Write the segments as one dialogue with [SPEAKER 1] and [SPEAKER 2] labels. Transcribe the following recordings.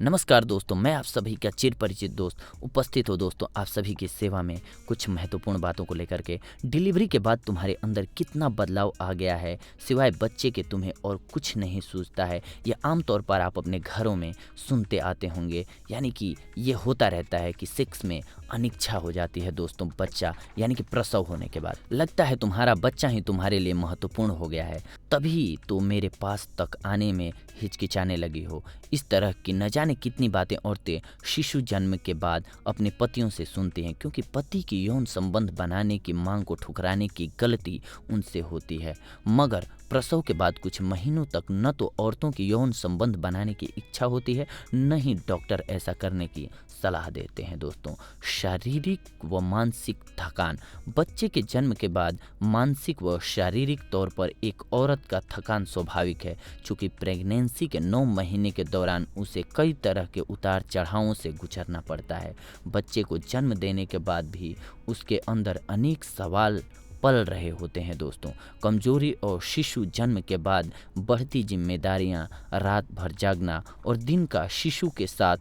[SPEAKER 1] नमस्कार दोस्तों, मैं आप सभी का चिर परिचित दोस्त उपस्थित हो दोस्तों आप सभी की सेवा में कुछ महत्वपूर्ण बातों को लेकर के। डिलीवरी के बाद तुम्हारे अंदर कितना बदलाव आ गया है, सिवाय बच्चे के तुम्हें और कुछ नहीं सूझता है। ये आमतौर पर आप अपने घरों में सुनते आते होंगे, यानी कि ये होता रहता है कि सेक्स में अनिच्छा हो जाती है दोस्तों। बच्चा यानी कि प्रसव होने के बाद लगता है तुम्हारा बच्चा ही तुम्हारे लिए महत्वपूर्ण हो गया है, तभी तो मेरे पास तक आने में हिचकिचाने लगी हो। इस तरह की न जाने कितनी बातें औरतें शिशु जन्म के बाद अपने पतियों से सुनती हैं, क्योंकि पति की यौन संबंध बनाने की मांग को ठुकराने की गलती उनसे होती है। मगर प्रसव के बाद कुछ महीनों तक न तो औरतों की यौन संबंध बनाने की इच्छा होती है, न ही डॉक्टर ऐसा करने की सलाह देते हैं दोस्तों। शारीरिक व मानसिक थकान। बच्चे के जन्म के बाद मानसिक व शारीरिक तौर पर एक औरत का थकान स्वाभाविक है, चूँकि प्रेगनेंसी के 9 महीने के दौरान उसे कई तरह के उतार चढ़ावों से गुजरना पड़ता है। बच्चे को जन्म देने के बाद भी उसके अंदर अनेक सवाल पल रहे होते हैं दोस्तों। कमजोरी और शिशु जन्म के बाद बढ़ती जिम्मेदारियां, रात भर जागना और दिन का शिशु के साथ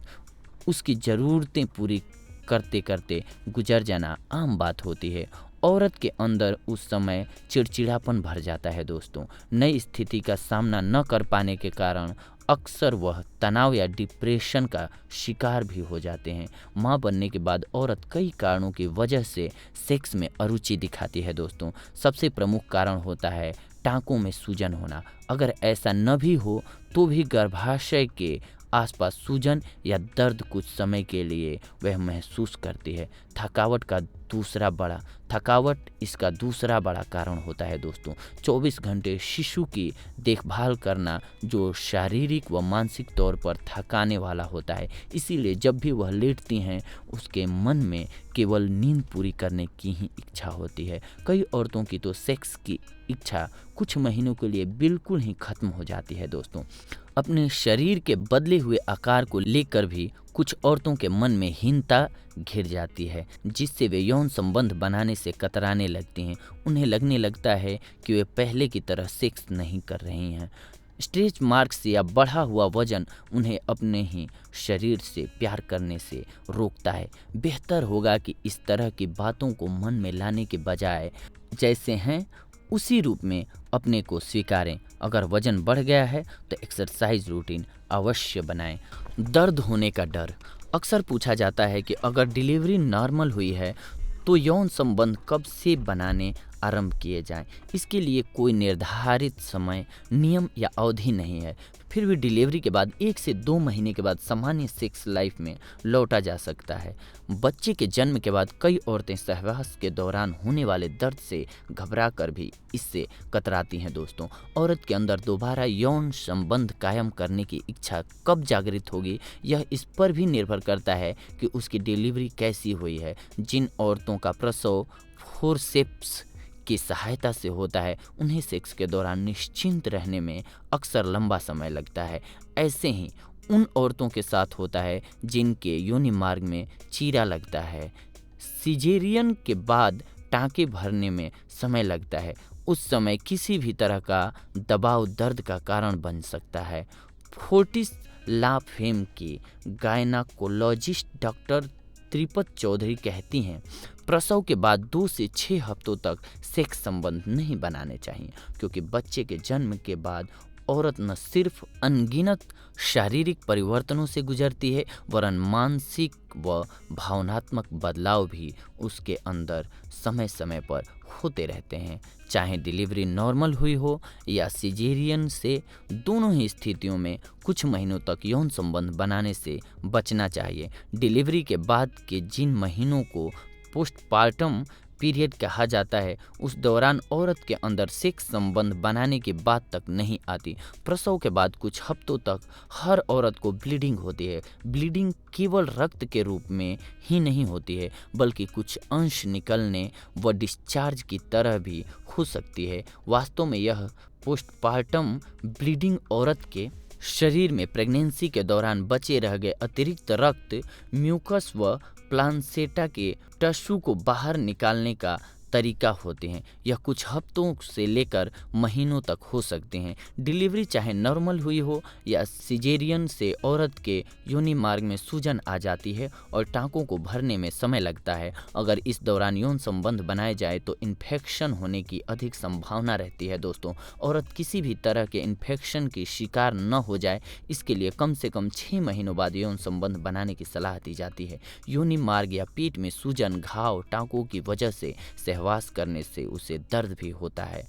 [SPEAKER 1] उसकी ज़रूरतें पूरी करते करते गुजर जाना आम बात होती है। औरत के अंदर उस समय चिड़चिड़ापन भर जाता है दोस्तों। नई स्थिति का सामना न कर पाने के कारण अक्सर वह तनाव या डिप्रेशन का शिकार भी हो जाते हैं। माँ बनने के बाद औरत कई कारणों की वजह से सेक्स में अरुचि दिखाती है दोस्तों। सबसे प्रमुख कारण होता है टांकों में सूजन होना। अगर ऐसा न भी हो तो भी गर्भाशय के आसपास सूजन या दर्द कुछ समय के लिए वह महसूस करती है। थकावट इसका दूसरा बड़ा कारण होता है दोस्तों। 24 घंटे शिशु की देखभाल करना जो शारीरिक व मानसिक तौर पर थकाने वाला होता है, इसीलिए जब भी वह लेटती हैं उसके मन में केवल नींद पूरी करने की ही इच्छा होती है। कई औरतों की तो सेक्स की इच्छा कुछ महीनों के लिए बिल्कुल ही खत्म हो जाती है दोस्तों। अपने शरीर के बदले हुए आकार को लेकर भी कुछ औरतों के मन में हीनता घिर जाती है, जिससे वे यौन संबंध बनाने से कतराने लगती हैं। उन्हें लगने लगता है कि वे पहले की तरह सेक्स नहीं कर रही हैं। स्ट्रेच मार्क्स या बढ़ा हुआ वजन उन्हें अपने ही शरीर से प्यार करने से रोकता है। बेहतर होगा कि इस तरह की बातों को मन में लाने के बजाय जैसे हैं उसी रूप में अपने को स्वीकारें। अगर वजन बढ़ गया है तो एक्सरसाइज रूटीन अवश्य बनाएं। दर्द होने का डर। अक्सर पूछा जाता है कि अगर डिलीवरी नॉर्मल हुई है तो यौन संबंध कब से बनाने आरंभ किए जाएं। इसके लिए कोई निर्धारित समय, नियम या अवधि नहीं है। फिर भी डिलीवरी के बाद 1 से 2 महीने के बाद सामान्य सेक्स लाइफ में लौटा जा सकता है। बच्चे के जन्म के बाद कई औरतें सहवास के दौरान होने वाले दर्द से घबरा कर भी इससे कतराती हैं दोस्तों। औरत के अंदर दोबारा यौन संबंध कायम करने की इच्छा कब जागृत होगी, यह इस पर भी निर्भर करता है कि उसकी डिलीवरी कैसी हुई है। जिन औरतों का प्रसव फोरसेप्स की सहायता से होता है, उन्हें सेक्स के दौरान निश्चिंत रहने में अक्सर लंबा समय लगता है। ऐसे ही उन औरतों के साथ होता है जिनके योनि मार्ग में चीरा लगता है। सिजेरियन के बाद टाँके भरने में समय लगता है। उस समय किसी भी तरह का दबाव दर्द का कारण बन सकता है। फोर्टिस ला फेम की गायनाकोलॉजिस्ट डॉक्टर त्रिपत चौधरी कहती हैं, प्रसव के बाद 2 से 6 हफ्तों तक सेक्स संबंध नहीं बनाने चाहिए, क्योंकि बच्चे के जन्म के बाद औरत न सिर्फ अनगिनत शारीरिक परिवर्तनों से गुजरती है, वरन मानसिक व भावनात्मक बदलाव भी उसके अंदर समय समय पर होते रहते हैं। चाहे डिलीवरी नॉर्मल हुई हो या सिजेरियन से, दोनों ही स्थितियों में कुछ महीनों तक यौन संबंध बनाने से बचना चाहिए। डिलीवरी के बाद के जिन महीनों को पोस्टपार्टम पीरियड कहा जाता है, उस दौरान औरत के अंदर सेक्स संबंध बनाने की बात तक नहीं आती। प्रसव के बाद कुछ हफ्तों तक हर औरत को ब्लीडिंग होती है। ब्लीडिंग केवल रक्त के रूप में ही नहीं होती है, बल्कि कुछ अंश निकलने व डिस्चार्ज की तरह भी हो सकती है। वास्तव में यह पोस्टपार्टम ब्लीडिंग औरत के शरीर में प्रेगनेंसी के दौरान बचे रह गए अतिरिक्त रक्त, म्यूकस व प्लासेंटा के टिश्यू को बाहर निकालने का तरीका होते हैं। यह कुछ हफ्तों से लेकर महीनों तक हो सकते हैं। डिलीवरी चाहे नॉर्मल हुई हो या सिजेरियन से औरत के योनि मार्ग में सूजन आ जाती है और टाँकों को भरने में समय लगता है। अगर इस दौरान यौन संबंध बनाए जाए तो इन्फेक्शन होने की अधिक संभावना रहती है दोस्तों। औरत किसी भी तरह के इन्फेक्शन की शिकार न हो जाए, इसके लिए कम से कम 6 महीनों बाद यौन संबंध बनाने की सलाह दी जाती है। योनि मार्ग या पेट में सूजन, घाव, टाँकों की वजह से सहवास करने से उसे दर्द भी होता है।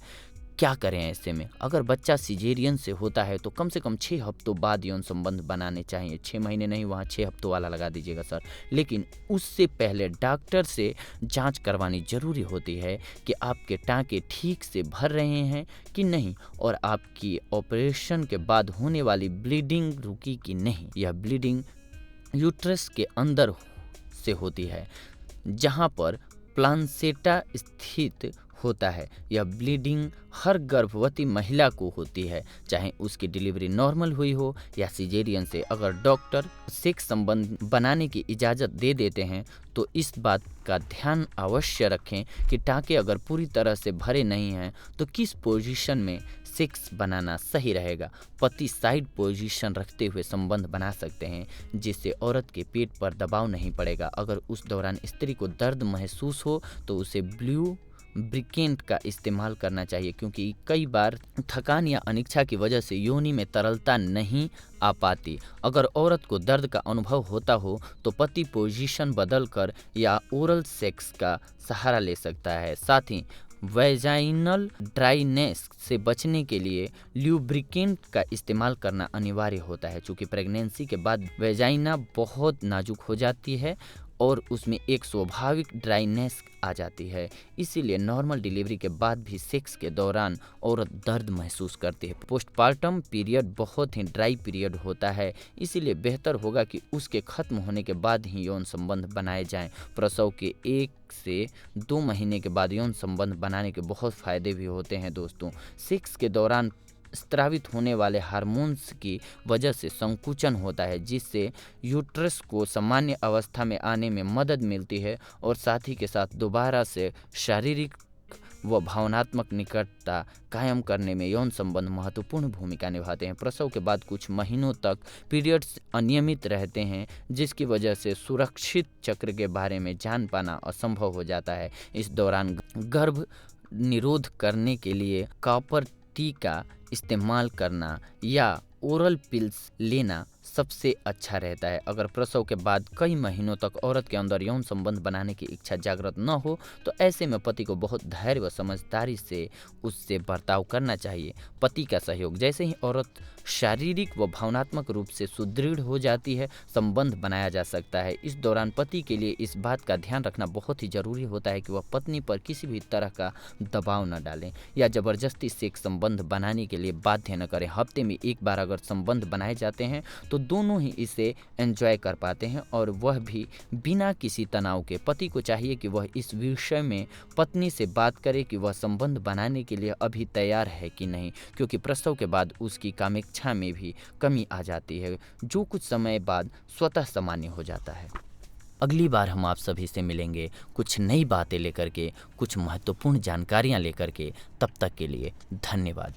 [SPEAKER 1] क्या करें ऐसे में? अगर बच्चा सिजेरियन से होता है तो कम से कम 6 हफ्तों बाद यौन संबंध बनाने चाहिए। 6 महीने नहीं, वहाँ 6 हफ्तों वाला लगा दीजिएगा सर। लेकिन उससे पहले डॉक्टर से जांच करवानी जरूरी होती है कि आपके टाँके ठीक से भर रहे हैं कि नहीं और आपकी ऑपरेशन के बाद होने वाली ब्लीडिंग रुकी कि नहीं। यह ब्लीडिंग यूट्रस के अंदर से होती है जहाँ पर प्लासेंटा स्थित होता है। यह ब्लीडिंग हर गर्भवती महिला को होती है, चाहे उसकी डिलीवरी नॉर्मल हुई हो या सिजेरियन से। अगर डॉक्टर सेक्स संबंध बनाने की इजाज़त दे देते हैं तो इस बात का ध्यान अवश्य रखें कि टाँके अगर पूरी तरह से भरे नहीं हैं तो किस पोजीशन में सेक्स बनाना सही रहेगा। पति साइड पोजीशन रखते हुए संबंध बना सकते हैं जिससे औरत के पेट पर दबाव नहीं पड़ेगा। अगर उस दौरान स्त्री को दर्द महसूस हो तो उसे ब्लू ब्रिकेंट का इस्तेमाल करना चाहिए, क्योंकि कई बार थकान या अनिच्छा की वजह से योनि में तरलता नहीं आ पाती। अगर औरत को दर्द का अनुभव होता हो तो पति पोजीशन बदलकर या ओरल सेक्स का सहारा ले सकता है। साथ ही वैजाइनल ड्राइनेस से बचने के लिए ल्यूब्रिकेंट का इस्तेमाल करना अनिवार्य होता है। चूँकि प्रेगनेंसी के बाद वैजाइना बहुत नाजुक हो जाती है और उसमें एक स्वाभाविक ड्राइनेस आ जाती है, इसीलिए नॉर्मल डिलीवरी के बाद भी सेक्स के दौरान औरत दर्द महसूस करती है। पोस्टपार्टम पीरियड बहुत ही ड्राई पीरियड होता है, इसीलिए बेहतर होगा कि उसके खत्म होने के बाद ही यौन संबंध बनाए जाएं। प्रसव के 1 से 2 महीने के बाद यौन संबंध बनाने के बहुत फ़ायदे भी होते हैं दोस्तों। सेक्स के दौरान स्त्रावित होने वाले हार्मोन्स की वजह से संकुचन होता है, जिससे यूट्रस को सामान्य अवस्था में आने में मदद मिलती है और साथ ही के साथ दोबारा से शारीरिक व भावनात्मक निकटता कायम करने में यौन संबंध महत्वपूर्ण भूमिका निभाते हैं। प्रसव के बाद कुछ महीनों तक पीरियड्स अनियमित रहते हैं, जिसकी वजह से सुरक्षित चक्र के बारे में जान पाना असंभव हो जाता है। इस दौरान गर्भ निरोध करने के लिए कॉपर टी का इस्तेमाल करना या ओरल पिल्स लेना सबसे अच्छा रहता है। अगर प्रसव के बाद कई महीनों तक औरत के अंदर यौन संबंध बनाने की इच्छा जागृत न हो तो ऐसे में पति को बहुत धैर्य व समझदारी से उससे बर्ताव करना चाहिए। पति का सहयोग, जैसे ही औरत शारीरिक व भावनात्मक रूप से सुदृढ़ हो जाती है, संबंध बनाया जा सकता है। इस दौरान पति के लिए इस बात का ध्यान रखना बहुत ही जरूरी होता है कि वह पत्नी पर किसी भी तरह का दबाव न डालें या जबरदस्ती सेक्स संबंध बनाने के लिए बाध्य न करें। हफ्ते में एक बार अगर संबंध बनाए जाते हैं तो दोनों ही इसे एंजॉय कर पाते हैं और वह भी बिना किसी तनाव के। पति को चाहिए कि वह इस विषय में पत्नी से बात करे कि वह संबंध बनाने के लिए अभी तैयार है कि नहीं, क्योंकि प्रसव के बाद उसकी कामेच्छा में भी कमी आ जाती है, जो कुछ समय बाद स्वतः सामान्य हो जाता है। अगली बार हम आप सभी से मिलेंगे कुछ नई बातें लेकर के, कुछ महत्वपूर्ण जानकारियां लेकर के। तब तक के लिए धन्यवाद।